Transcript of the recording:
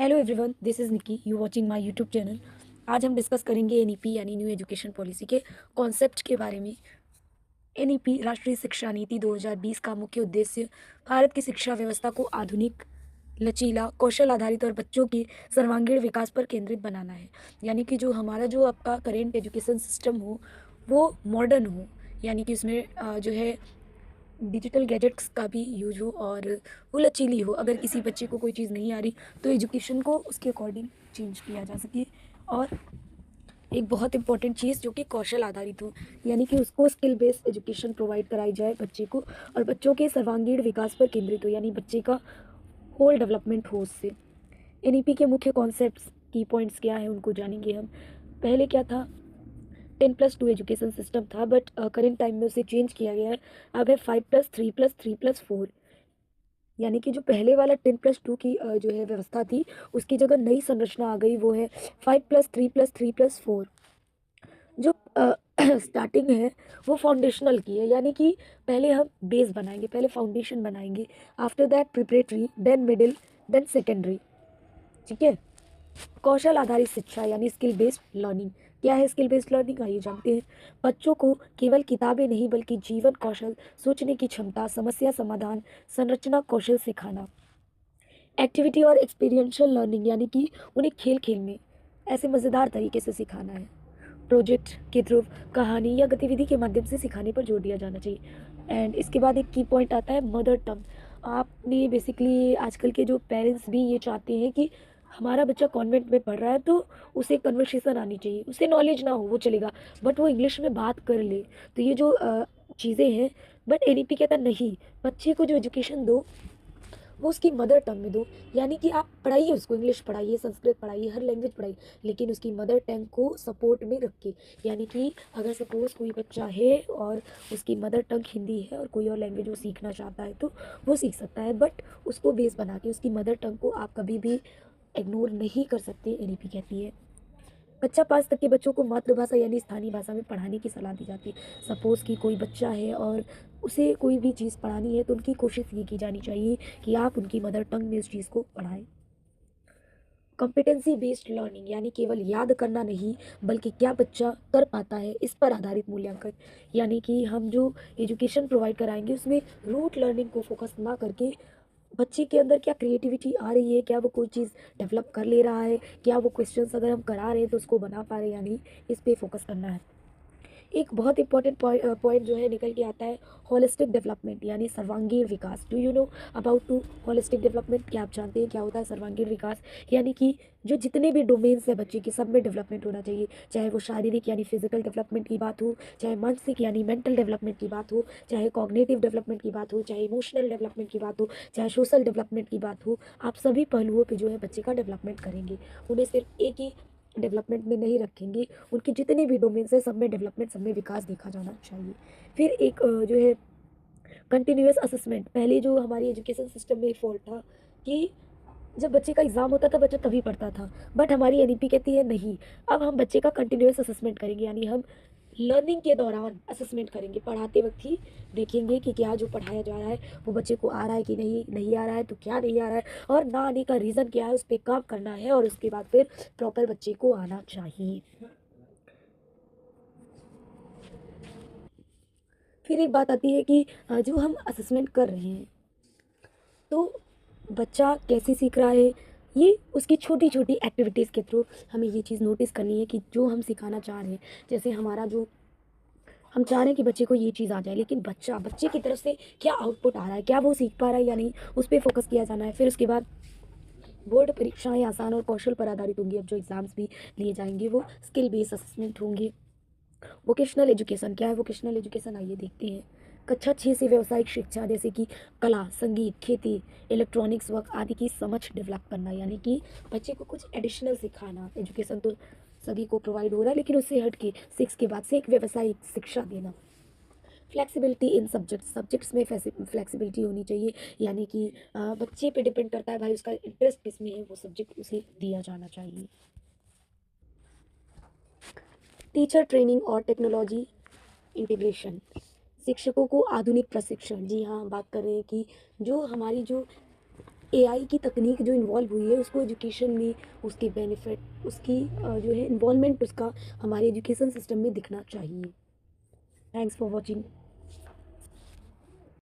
Hello everyone, this is Niki, you watching my YouTube channel. आज हम discuss करेंगे NEP यानी न्यू एजुकेशन पॉलिसी के कॉन्सेप्ट के बारे में। एनईपी राष्ट्रीय शिक्षा नीति 2020 का मुख्य उद्देश्य भारत की शिक्षा व्यवस्था को आधुनिक, लचीला, कौशल आधारित और बच्चों के सर्वांगीण विकास पर केंद्रित बनाना है। यानी कि जो हमारा जो आपका करेंट एजुकेशन सिस्टम हो वो मॉडर्न हो, यानी कि उसमें जो है डिजिटल गैजेट्स का भी यूज हो और वो लचीली हो। अगर किसी बच्चे को कोई चीज़ नहीं आ रही तो एजुकेशन को उसके अकॉर्डिंग चेंज किया जा सके। और एक बहुत इंपॉर्टेंट चीज़ जो कि कौशल आधारित हो, यानी कि उसको स्किल बेस्ड एजुकेशन प्रोवाइड कराई जाए बच्चे को, और बच्चों के सर्वांगीण विकास पर केंद्रित हो, यानी बच्चे का होल डेवलपमेंट हो उससे। एनईपी के मुख्य कॉन्सेप्ट्स की पॉइंट्स क्या है उनको जानेंगे हम। पहले क्या था, 10+2 एजुकेशन सिस्टम था, बट करेंट टाइम में उसे चेंज किया गया है। अब है 5+3+3+4, यानी कि जो पहले वाला 10+2 की जो है व्यवस्था थी, उसकी जगह नई संरचना आ गई, वो है 5+3+3+4। जो स्टार्टिंग है वो फाउंडेशनल की है, यानी कि पहले हम बेस बनाएंगे, पहले फाउंडेशन बनाएंगे, after that preparatory, then middle, then secondary. ठीक है। कौशल आधारित शिक्षा यानी स्किल बेस्ड लर्निंग। क्या है स्किल बेस्ड लर्निंग, आइए जानते हैं। बच्चों को केवल किताबें नहीं बल्कि जीवन कौशल, सोचने की क्षमता, समस्या समाधान, संरचना कौशल सिखाना। एक्टिविटी और एक्सपीरियंशियल लर्निंग, यानी कि उन्हें खेल खेल में ऐसे मज़ेदार तरीके से सिखाना है। प्रोजेक्ट के थ्रू, कहानी या गतिविधि के माध्यम से सिखाने पर जोर दिया जाना चाहिए। एंड इसके बाद एक की पॉइंट आता है मदर टंग। आपने बेसिकली आजकल के जो पेरेंट्स भी ये चाहते हैं कि हमारा बच्चा कॉन्वेंट में पढ़ रहा है तो उसे कन्वर्सेशन आनी चाहिए, उसे नॉलेज ना हो वो चलेगा, बट वो इंग्लिश में बात कर ले। तो ये जो चीज़ें हैं, बट एनईपी कहता नहीं, बच्चे को जो एजुकेशन दो वो उसकी मदर टंग में दो। यानी कि आप पढ़ाइए उसको, इंग्लिश पढ़ाइए, संस्कृत पढ़ाइए, हर लैंग्वेज पढ़ाइए, लेकिन उसकी मदर टंग को सपोर्ट में रख के। यानी कि अगर सपोज कोई बच्चा है और उसकी मदर टंग हिंदी है और कोई और लैंग्वेज वो सीखना चाहता है तो वो सीख सकता है, बट उसको बेस बना के उसकी मदर टंग को आप कभी भी इग्नोर नहीं कर सकते, एनईपी कहती है। कक्षा 5 तक के बच्चों को मातृभाषा यानी स्थानीय भाषा में पढ़ाने की सलाह दी जाती है। सपोज़ कि कोई बच्चा है और उसे कोई भी चीज़ पढ़ानी है तो उनकी कोशिश ये की जानी चाहिए कि आप उनकी मदर टंग में उस चीज़ को पढ़ाएं। कॉम्पिटेंसी बेस्ड लर्निंग, यानी केवल याद करना नहीं बल्कि क्या बच्चा कर पाता है, इस पर आधारित मूल्यांकन। यानी कि हम जो एजुकेशन प्रोवाइड कराएंगे उसमें रूट लर्निंग को फोकस ना करके बच्चे के अंदर क्या क्रिएटिविटी आ रही है, क्या वो कोई चीज़ डेवलप कर ले रहा है, क्या वो क्वेश्चंस अगर हम करा रहे हैं तो उसको बना पा रहे हैं या नहीं, इस पे फोकस करना है। एक बहुत इंपॉर्टेंट पॉइंट जो है निकल के आता है, होलिस्टिक डेवलपमेंट यानी सर्वांगीण विकास। Do you know about to holistic development? क्या आप जानते हैं क्या होता है सर्वांगीण विकास? यानी कि जो जितने भी डोमेन्स है बच्चे के, सब में डेवलपमेंट होना चाहिए, चाहे वो शारीरिक यानी फिजिकल डेवलपमेंट की बात हो, चाहे मानसिक यानी मेंटल डेवलपमेंट की बात हो, चाहे कॉग्निटिव डेवलपमेंट की बात हो, चाहे इमोशनल डेवलपमेंट की बात हो, चाहे सोशल डेवलपमेंट की बात हो। आप सभी पहलुओं पे जो है बच्चे का डेवलपमेंट करेंगे, उन्हें सिर्फ एक ही डेवलपमेंट में नहीं रखेंगे, उनके जितने भी डोमेन्स हैं सब में डेवलपमेंट, सब में विकास देखा जाना चाहिए। फिर एक जो है कंटिन्यूअस असेसमेंट। पहले जो हमारी एजुकेशन सिस्टम में फॉल्ट था कि जब बच्चे का एग्जाम होता था बच्चा तभी पढ़ता था, बट हमारी एनईपी कहती है नहीं, अब हम बच्चे का कंटिन्यूअस असेसमेंट करेंगे, यानी हम लर्निंग के दौरान असेसमेंट करेंगे, पढ़ाते वक्त ही देखेंगे कि क्या जो पढ़ाया जा रहा है वो बच्चे को आ रहा है कि नहीं, नहीं आ रहा है तो क्या नहीं आ रहा है, और ना आने का रीज़न क्या है, उस पर काम करना है, और उसके बाद फिर प्रॉपर बच्चे को आना चाहिए। फिर एक बात आती है कि जो हम असेसमेंट कर रहे हैं तो बच्चा कैसे सीख रहा है, ये उसकी छोटी छोटी एक्टिविटीज़ के थ्रू हमें ये चीज़ नोटिस करनी है कि जो हम सिखाना चाह रहे हैं, जैसे हमारा जो हम चाह रहे हैं कि बच्चे को ये चीज़ आ जाए, लेकिन बच्चे की तरफ से क्या आउटपुट आ रहा है, क्या वो सीख पा रहा है या नहीं, उस पर फोकस किया जाना है। फिर उसके बाद बोर्ड परीक्षाएं आसान और कौशल पर आधारित होंगी। अब जो एग्ज़ाम्स भी लिए जाएंगे वो स्किल बेस्ड असेसमेंट होंगे। वोकेशनल एजुकेशन, क्या है वोकेशनल एजुकेशन, आइए देखते हैं। कक्षा 6 से व्यावसायिक शिक्षा जैसे कि कला, संगीत, खेती, इलेक्ट्रॉनिक्स वर्क आदि की समझ डेवलप करना, यानी कि बच्चे को कुछ एडिशनल सिखाना। एजुकेशन तो सभी को प्रोवाइड हो रहा है, लेकिन उससे हट के 6 के बाद से एक व्यावसायिक शिक्षा देना। फ्लेक्सिबिलिटी इन सब्जेक्ट्स में फ्लेक्सिबिलिटी होनी चाहिए, यानी कि बच्चे पे डिपेंड करता है भाई उसका इंटरेस्ट किस में है, वो सब्जेक्ट उसे दिया जाना चाहिए। टीचर ट्रेनिंग और टेक्नोलॉजी इंटीग्रेशन, शिक्षकों को आधुनिक प्रशिक्षण। जी हाँ, हम बात कर रहे हैं कि जो हमारी जो एआई की तकनीक जो इन्वॉल्व हुई है उसको एजुकेशन में उसके बेनिफिट उसकी जो है इन्वॉल्वमेंट उसका हमारे एजुकेशन सिस्टम में दिखना चाहिए। Thanks for watching.